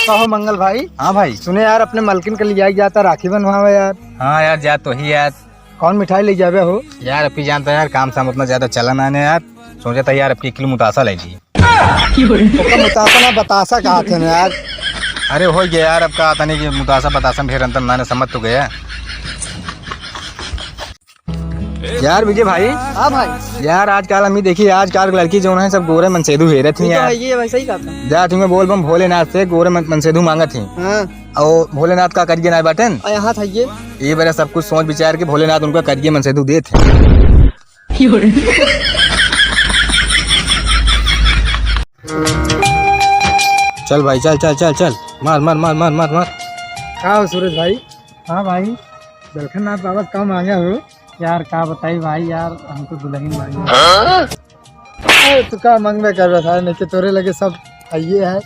कहो मंगल भाई। हाँ भाई। सुने यार अपने मलकिन के लिए जाता राखी बनवावे यार। हाँ यार जा तो ही यार। कौन मिठाई ले जावे हो यार अब जानता है यार काम शाम उतना ज्यादा चलन आने यार। सोचा था यार अब 1 किलो मुतासा ले ली। मुतासा ना बतासा कहा थे यार। अरे हो गया यार, अब का आता नहीं कि मुतासा बतासा ढेर अंतर मैंने समझ तो गया यार। विजय भाई। हाँ भाई। यार आजकल अम्मी देखी आजकल लड़की जो है सब गोरे मनसेधु हेरे थी यार। ये वैसा ही कहा जा तुम्हें बोल बम भोलेनाथ से गोरे मनसेधु मांगा थी। और भोलेनाथ का करिए ना बटन यहाँ था ये मेरा सब कुछ सोच विचार के भोलेनाथ उनका करिए मनसेधु दे थे। चल भाई चल चल चल चल मार मार मार मार मार मार। कहा हो सूरज भाई। हाँ भाई दलखन बाबा कहाँ मांगे हो यार। का बताई भाई यार हमको दुल्हन मांगे। तू का मांगने कर रहा था नहीं कि तोरे लगे सब ये है।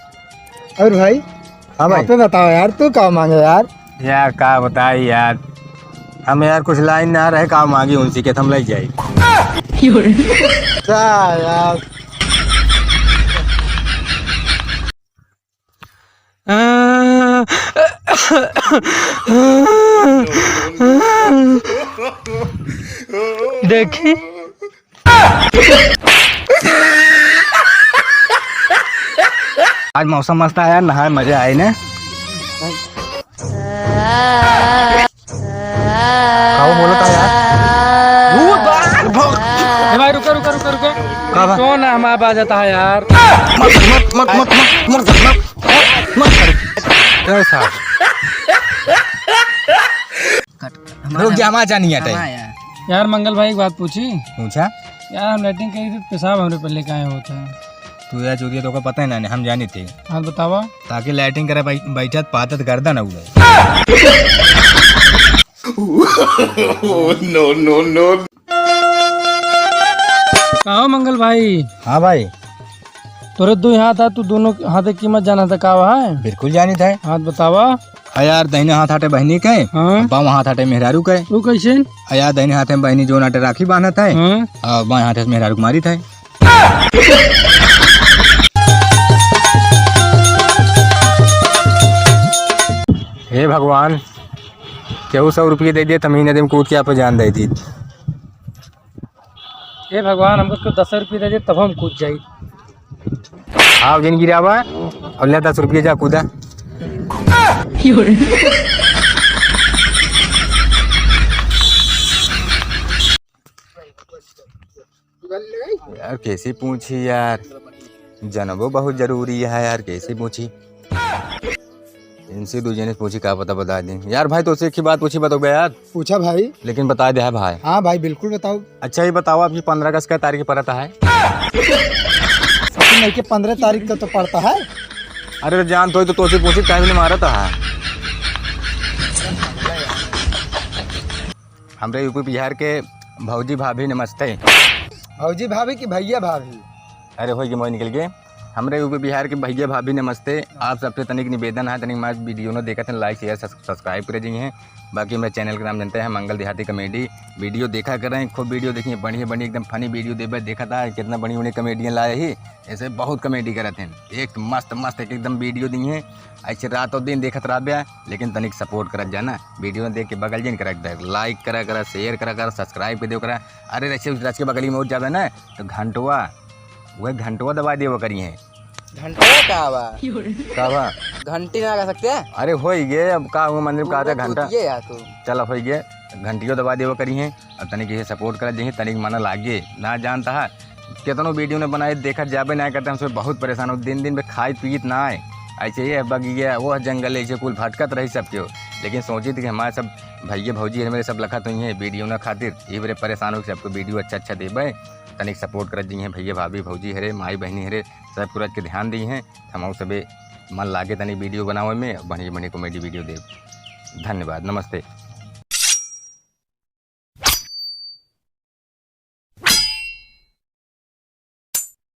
और भाई हाँ भाई पे बताओ यार तू का मांगे यार। यार का बताई यार हम यार कुछ लाइन ना रहे काम मांगी उनसे के हम ले जाए यार। देखी आज मौसम मस्त है यार, नहाए मजा आए ना। बोलो था यार। भाई रुको रुको रुको रुको। कहाँ कौन है हमारा बाज जाता है यार। मत मत मत मत मत रुक जा हमारा जानी है यार मंगल भाई एक बात पूछी। पूछा यार हम लेटिंग करी थी पेशाब हमरे पल्ले का होता है। तू यार चोरिया तो का पता है ना हम जानी थे। हाँ बतावा। ताकि लाइटिंग करे बैठत पातत गर्दा ना हुए। No no no. कहा मंगल भाई। हाँ भाई तोरे दो हाथ था तू दोनों हाथ कीमत जाना था का है। बिल्कुल जानी था। हाथ बतावा। यार दहिने हाथ हाथे बहनी के बाम हाथ हाथे मेहरारू के। वो कैसे। यार दहिने हाथे में बहनी जो नाटे राखी बांधा था और बाएं हाथे से मेहरारू कुमारी था। हे भगवान केहू 100 रुपये दे दिए तो महीने दिन कूद के आप जान दे दी। हे भगवान हमको तो 10 रुपये दे दे तब हम कूद जाये। आप जिन गिरावा और ले 10 रुपये जा कूदा। यार कैसे पूछी यार, जनबो बहुत जरूरी है यार। कैसे पूछी इनसे दूजे ने पूछी का पता बता दें यार। भाई तो उससे एक ही बात पूछी बताओ यार। पूछा भाई लेकिन बता दे है भाई। हाँ भाई बिल्कुल बताओ। अच्छा ये बताओ आपकी 15 अगस्त का तारीख पड़ता है। नहीं कि 15 तारीख का तो पड़ता है। अरे जान तो तुझसे पूछी टाइम नहीं मारा था। हमरे यूपी बिहार के भौजी भाभी नमस्ते। भौजी भाभी की भैया भाभी। अरे हो गए मोह निकल गए। हमरे यूपी बिहार के भैया भाभी नमस्ते। आप सबसे तनिक निवेदन है तनिक मैं वीडियो ने देखा थे लाइक शेयर सब्सक्राइब करे जाइए। बाकी मेरे चैनल का नाम जानते हैं मंगल देहाती कॉमेडी। वीडियो देखा करें खूब वीडियो देखिए बढ़िया बढ़िया एकदम फनी वीडियो देवे। देखा था कितना बढ़िया उन्हें कॉमेडियन लाए ही ऐसे बहुत कॉमेडी करते हैं। एक मस्त मस्त एक एकदम वीडियो दी है ऐसे रात और दिन देखत रह गया। लेकिन तनिक सपोर्ट कर जाना वीडियो देख के बगल जिन करा लाइक करा करा शेयर करा करा सब्सक्राइब कर दो करा। अरे रच के बगली में उठ जावे ना तो घंटवा वह घंटवा दबा दे वो करिए। घंटा का बा घंटी ना कर सकते हैं। अरे हो गए अब का हुआ मंदिर का घंटा यार तू चल हो गए घंटियों दबा देव करी है। अब तनिक ये सपोर्ट कर दें तनिक माना लागे ना जानता है कितनों वीडियो ने बनाए देखा जाबे ना करते हमसे बहुत परेशान हो। दिन दिन में खाई पीत ना आए ऐसे ही बगिया वो जंगल ऐसे कुल भटकत रही सबके। लेकिन सोची थी कि हमारे सब भैया भौजी है मेरे सब लखा तो ही वीडियो ना खातिर ये बड़े परेशान हो सबको वीडियो अच्छा देवे तनिक सपोर्ट कर दी हैं। भैया भाभी भौजी हरे माई बहनी हरे सब पूरा के ध्यान दी हैं। हम सबे मन लागे तनिक वीडियो बनावे में बढ़िया बढ़िया कॉमेडी वीडियो दे। धन्यवाद नमस्ते।